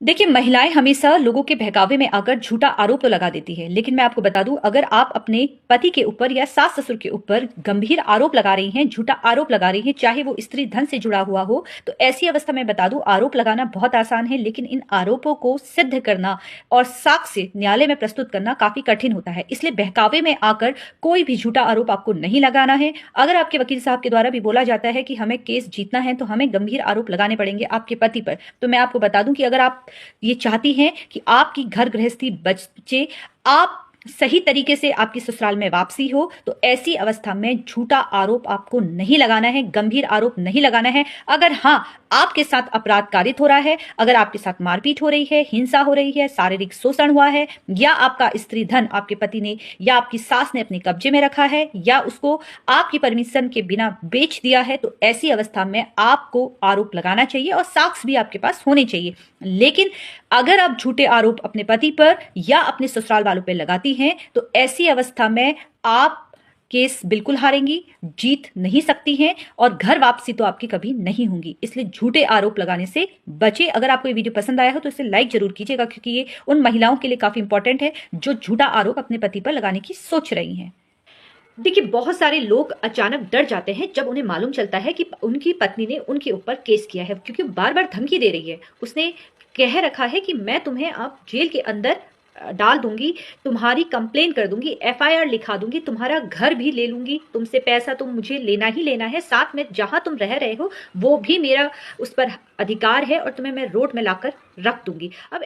देखिए, महिलाएं हमेशा लोगों के बहकावे में आकर झूठा आरोप तो लगा देती है, लेकिन मैं आपको बता दूं, अगर आप अपने पति के ऊपर या सास ससुर के ऊपर गंभीर आरोप लगा रही हैं, झूठा आरोप लगा रही हैं, चाहे वो स्त्री धन से जुड़ा हुआ हो, तो ऐसी अवस्था में बता दूं, आरोप लगाना बहुत आसान है, लेकिन इन आरोपों को सिद्ध करना और साक्ष्य न्यायालय में प्रस्तुत करना काफी कठिन होता है। इसलिए बहकावे में आकर कोई भी झूठा आरोप आपको नहीं लगाना है। अगर आपके वकील साहब के द्वारा भी बोला जाता है कि हमें केस जीतना है, तो हमें गंभीर आरोप लगाने पड़ेंगे आपके पति पर, तो मैं आपको बता दूं कि अगर आप ये चाहती हैं कि आपकी घर गृहस्थी बचे, आप सही तरीके से आपकी ससुराल में वापसी हो, तो ऐसी अवस्था में झूठा आरोप आपको नहीं लगाना है, गंभीर आरोप नहीं लगाना है। अगर हाँ, आपके साथ अपराध कारित हो रहा है, अगर आपके साथ मारपीट हो रही है, हिंसा हो रही है, शारीरिक शोषण हुआ है, या आपका स्त्री धन आपके पति ने या आपकी सास ने अपने कब्जे में रखा है, या उसको आपकी परमिशन के बिना बेच दिया है, तो ऐसी अवस्था में आपको आरोप लगाना चाहिए और साक्ष्य भी आपके पास होने चाहिए। लेकिन अगर आप झूठे आरोप अपने पति पर या अपने ससुराल वालों पर लगाती हैं, तो ऐसी अवस्था में आप केस बिल्कुल हारेंगी, जीत नहीं सकती हैं और घर वापसी तो आपकी कभी नहीं होंगी। इसलिए झूठे आरोप लगाने से बचे। अगर आपको ये वीडियो पसंद आया हो तो इसे लाइक जरूर कीजिएगा, क्योंकि ये उन महिलाओं के लिए काफी इंपॉर्टेंट है जो झूठा आरोप अपने पति पर लगाने की सोच रही हैं। देखिए, बहुत सारे लोग अचानक डर जाते हैं जब उन्हें मालूम चलता है कि उनकी पत्नी ने उनके ऊपर केस किया है, क्योंकि बार बार धमकी दे रही है। उसने कह रखा है कि मैं तुम्हें अब जेल के अंदर डाल दूंगी, तुम्हारी कंप्लेन कर दूंगी, एफआईआर लिखा दूंगी, तुम्हारा घर भी ले लूंगी, तुमसे पैसा तो मुझे लेना ही लेना है, साथ में जहां तुम रह रहे हो वो भी मेरा उस पर अधिकार है, और तुम्हें मैं रोड में लाकर रख दूंगी। अब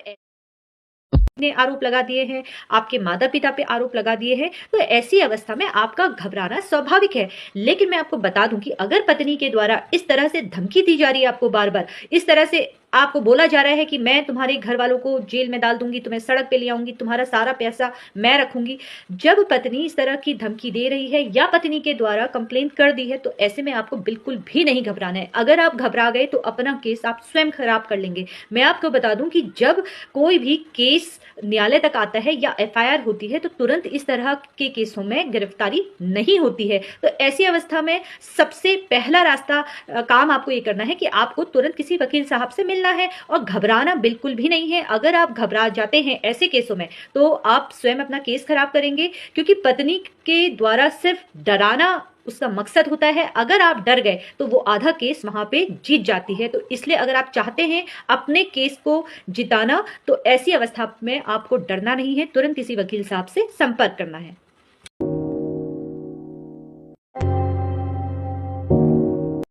ने आरोप लगा दिए हैं, आपके माता पिता पे आरोप लगा दिए हैं, तो ऐसी अवस्था में आपका घबराना स्वाभाविक है। लेकिन मैं आपको बता दूं कि अगर पत्नी के द्वारा इस तरह से धमकी दी जा रही है आपको, बार बार इस तरह से आपको बोला जा रहा है कि मैं तुम्हारे घर वालों को जेल में डाल दूंगी, तुम्हें सड़क पे ले आऊंगी, तुम्हारा सारा पैसा मैं रखूंगी, जब पत्नी इस तरह की धमकी दे रही है या पत्नी के द्वारा कंप्लेंट कर दी है, तो ऐसे में आपको बिल्कुल भी नहीं घबराना है। अगर आप घबरा गए तो अपना केस आप स्वयं खराब कर लेंगे। मैं आपको बता दूं कि जब कोई भी केस न्यायालय तक आता है या एफआईआर होती है, तो तुरंत इस तरह के केसों में गिरफ्तारी नहीं होती है। तो ऐसी अवस्था में सबसे पहला रास्ता काम आपको ये करना है कि आपको तुरंत किसी वकील साहब से मिलना है, और घबराना बिल्कुल भी नहीं है। अगर आप घबरा जाते हैं ऐसे केसों में, तो आप स्वयं अपना केस खराब करेंगे, क्योंकि पत्नी के द्वारा सिर्फ डराना उसका मकसद होता है। अगर आप डर गए तो वो आधा केस वहां पे जीत जाती है। तो इसलिए अगर आप चाहते हैं अपने केस को जिताना, तो ऐसी अवस्था में आपको डरना नहीं है, तुरंत किसी वकील साहब से संपर्क करना है।